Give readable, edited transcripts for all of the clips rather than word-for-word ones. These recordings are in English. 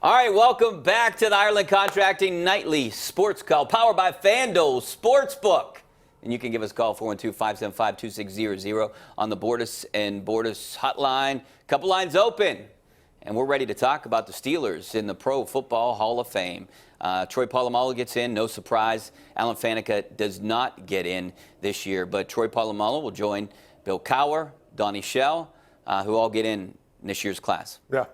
All right, welcome back to the Ireland Contracting Nightly Sports Call, powered by FanDuel Sportsbook. And you can give us a call, 412-575-2600 on the Bordas and Bordas hotline. Couple lines open, and we're ready to talk about the Steelers in the Pro Football Hall of Fame. Troy Polamalu gets in, no surprise. Alan Faneca does not get in this year, but Troy Polamalu will join Bill Cowher, Donnie Shell, who all get in this year's class. Yeah.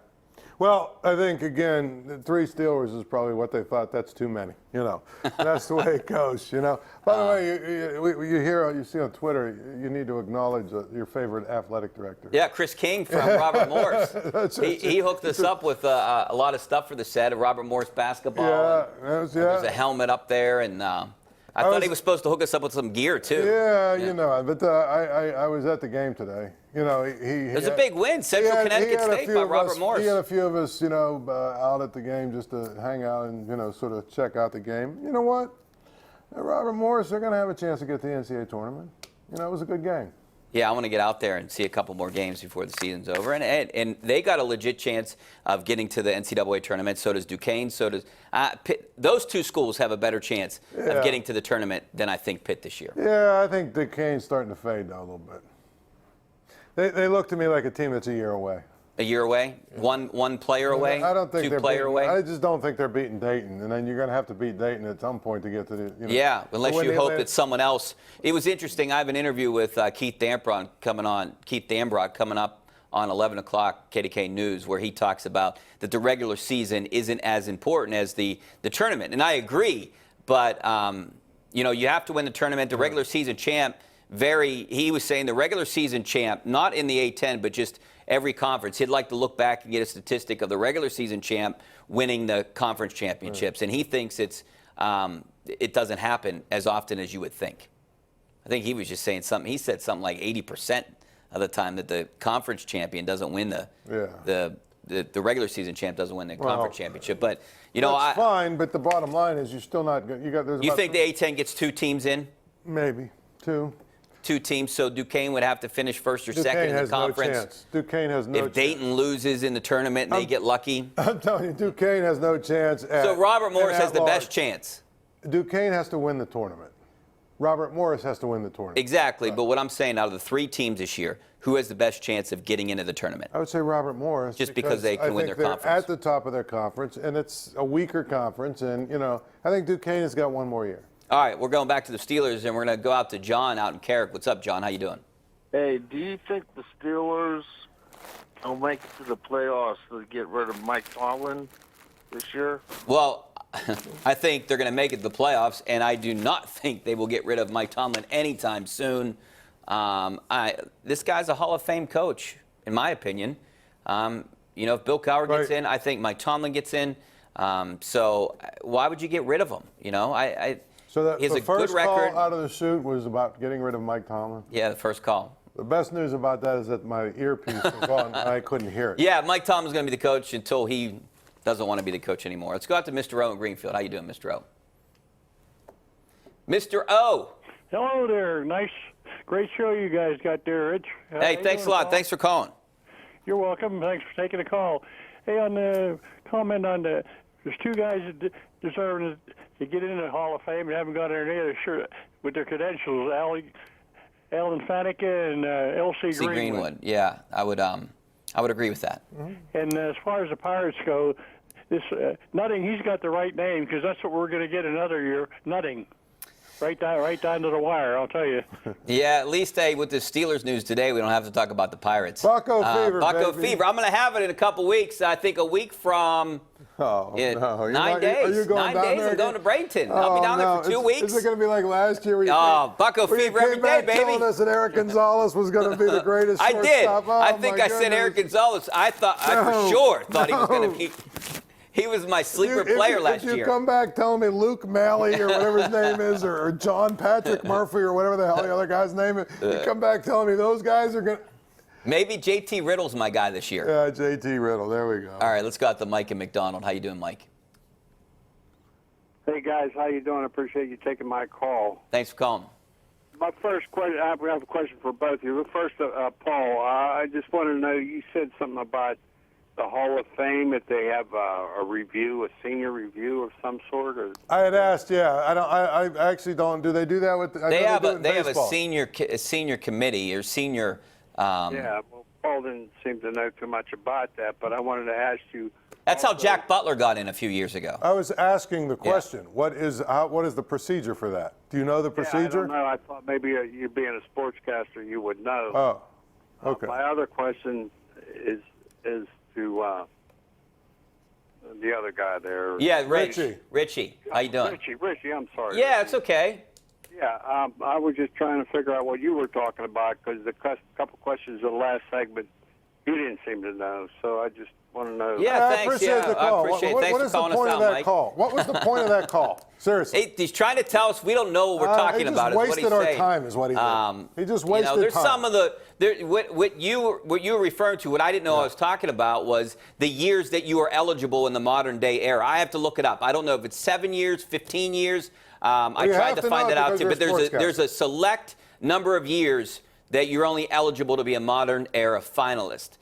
Well, I think, again, the 3 Steelers is probably what they thought. That's too many, That's the way it goes, By the way, you see on Twitter, you need to acknowledge your favorite athletic director. Yeah, Chris King from Robert Morris. He hooked us up with a lot of stuff for the set of Robert Morris basketball. Yeah. There's a helmet up there, and I thought he was supposed to hook us up with some gear, too. Yeah, but I was at the game today. It was a big win, Central Connecticut State by Robert Morris. He had a few of us, out at the game just to hang out and, sort of check out the game. You know what? Robert Morris, they're going to have a chance to get to the NCAA tournament. It was a good game. Yeah, I want to get out there and see a couple more games before the season's over. And they got a legit chance of getting to the NCAA tournament. So does Duquesne. So does Pitt. Those 2 schools have a better chance of getting to the tournament than I think Pitt this year. Yeah, I think Duquesne's starting to fade, though, a little bit. They look to me like a team that's a year away. A year away? Yeah. One player away? I don't think two player away? I just don't think they're beating Dayton. And then you're going to have to beat Dayton at some point to get to the, Yeah, unless you hope that someone else. It was interesting. I have an interview with Keith Dambrot coming up on 11 o'clock KDKA News, where he talks about that the regular season isn't as important as the tournament. And I agree, but you have to win the tournament. The regular season champ, he was saying the regular season champ, not in the A-10, but just every conference. He'd like to look back and get a statistic of the regular season champ winning the conference championships. And he thinks it doesn't happen as often as you would think. I think he was just saying something. He said something like 80% of the time that the conference champion doesn't win the regular season champ doesn't win the conference championship. But that's fine. But the bottom line is you're still not good. You think the A-10 gets 2 teams in? Maybe 2. 2 teams, so Duquesne would have to finish first or second in the conference. No chance. Duquesne has no chance. If Dayton loses in the tournament and they get lucky. I'm telling you, Duquesne has no chance. So Robert Morris has the best chance. Duquesne has to win the tournament. Robert Morris has to win the tournament. Exactly, right. But what I'm saying, out of the 3 teams this year, who has the best chance of getting into the tournament? I would say Robert Morris. Just because they can win their conference. At the top of their conference, and it's a weaker conference, and I think Duquesne has got one more year. All right, we're going back to the Steelers, and we're going to go out to John out in Carrick. What's up, John? How you doing? Hey, do you think the Steelers will make it to the playoffs to get rid of Mike Tomlin this year? Well, I think they're going to make it to the playoffs, and I do not think they will get rid of Mike Tomlin anytime soon. This guy's a Hall of Fame coach, in my opinion. If Bill Cowher gets in, I think Mike Tomlin gets in. So why would you get rid of him? So he has the a good first record. call out of the chute was about getting rid of Mike Tomlin? Yeah, the first call. The best news about that is that my earpiece was on and I couldn't hear it. Yeah, Mike Tomlin's going to be the coach until he doesn't want to be the coach anymore. Let's go out to Mr. O in Greenfield. How you doing, Mr. O? Mr. O. Hello there. Nice, great show you guys got there, Rich. Hey, thanks a lot. Thanks for calling. You're welcome. Thanks for taking the call. Hey, on the comment on there's 2 guys that deserve to get into the Hall of Fame and haven't got in there sure with their credentials. Alan Faneca and L.C. Greenwood. Yeah, I would agree with that. Mm-hmm. And as far as the Pirates go, this Nutting, he's got the right name because that's what we're going to get another year. Nutting. Right down to the wire, I'll tell you. Yeah, at least with the Steelers news today, we don't have to talk about the Pirates. Bucko fever, Bucko baby. fever. I'm going to have it in a couple weeks. I think a week from 9 days. Are you going 9 down days. there I'm going to Bradenton. I'll be down there for 2 weeks. Is it going to be like last year? Bucko fever every day, baby. Telling us that Eric Gonzalez was going to be the greatest I did. shortstop. I think I said Eric Gonzalez. I for sure thought he was going to be. He was my sleeper player last year. If you come back telling me Luke Malley or whatever his name is, or John Patrick Murphy or whatever the hell the other guy's name is, you come back telling me those guys are going to... Maybe JT Riddle's my guy this year. Yeah, JT Riddle. There we go. All right, let's go out to Mike and McDonald. How you doing, Mike? Hey, guys. How you doing? I appreciate you taking my call. Thanks for calling. My first question, I have a question for both of you. But first, Paul, I just wanted to know, you said something about the Hall of Fame, if they have a review, a senior review of some sort? Or I had asked, yeah. I actually don't. Do they do that with? They have a baseball. senior committee or senior. Yeah, well, Paul didn't seem to know too much about that, but I wanted to ask you. That's how Jack Butler got in a few years ago. I was asking the question. What is the procedure for that? Do you know the procedure? I don't know. I thought maybe you being a sportscaster, you would know. Oh, okay. My other question is to the other guy there. Yeah, Richie. Richie, how you doing? Richie, I'm sorry. Yeah, Richie. it's okay. Yeah, I was just trying to figure out what you were talking about because the couple questions in the last segment you didn't seem to know, so I just want to know. Yeah, I thanks. appreciate the call. I appreciate it. What Thanks is for calling the point us of out, that Mike. call? What was the point of that call? Seriously. He's trying to tell us we don't know what we're talking about. He Is just what he's wasted our saying. time, is what he did. He just wasted there's time. some of what you were referring to. What I didn't know I was talking about was the years that you are eligible in the modern day era. I have to look it up. I don't know if it's 7 years, 15 years. I you tried have to to find know that out because too. you're But a sportscaster. there's a select number of years that you're only eligible to be a modern era finalist.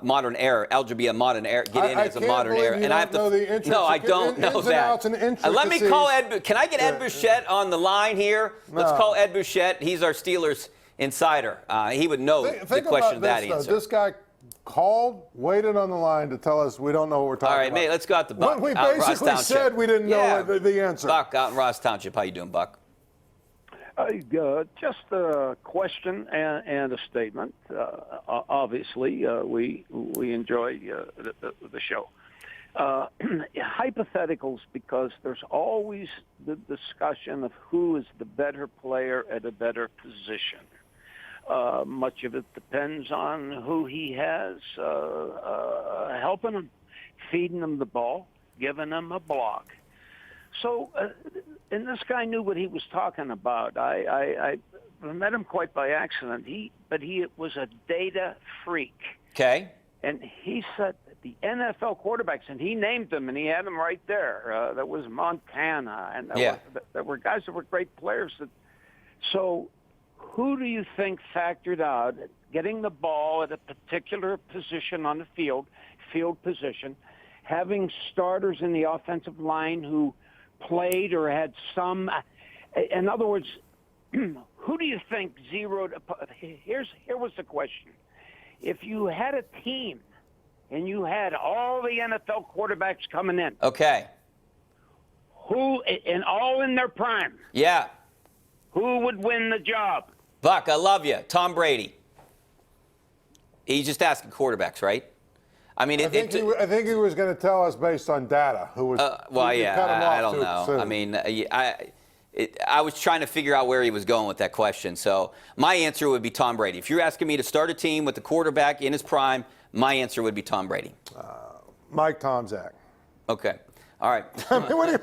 Modern era, eligible to be a modern era, get in I as a can't modern believe era. you And I don't have to. know the intricacies- No, I don't know ins and outs that. and Let me call intricacies. Ed. Can I get Ed Bouchette on the line here? Let's No. call Ed Bouchette. He's our Steelers insider. He would know the question of that this, answer. This guy called, waited on the line to tell us we don't know what we're talking All right, about. mate, let's go out to Buck. When we out in Ross basically Township. said we didn't know the answer. Buck out in Ross Township. How you doing, Buck? Just a question and a statement. Obviously, we enjoy the show. Hypotheticals, because there's always the discussion of who is the better player at a better position. Much of it depends on who he has helping him, feeding him the ball, giving him a block. So, and this guy knew what he was talking about. I met him quite by accident. But he was a data freak. Okay. And he said the NFL quarterbacks, and he named them, and he had them right there. There was Montana, and there were guys that were great players. So, who do you think factored out getting the ball at a particular position on the field position, having starters in the offensive line who played or had some, in other words, who do you think zeroed? Here was the question: if you had a team and you had all the NFL quarterbacks coming in, Okay. who and all in their prime, Yeah. who would win the job? Buck, I love you. Tom Brady. He's just asking quarterbacks, right? I mean, I think he was going to tell us based on data who was. well, you cut him yeah, I off don't too know. soon. I mean, I was trying to figure out where he was going with that question. So my answer would be Tom Brady. If you're asking me to start a team with the quarterback in his prime, my answer would be Tom Brady. Mike Tomczak. Okay. All right. I mean,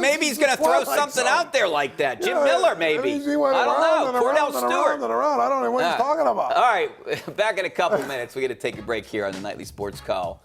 Maybe he's going to throw something out there like that. Jim Miller, maybe. He went I don't around know. and Cordell around and Stewart. around and around. I don't know what he's talking about. All right. Back in a couple minutes. We're going to take a break here on the Nightly Sports Call.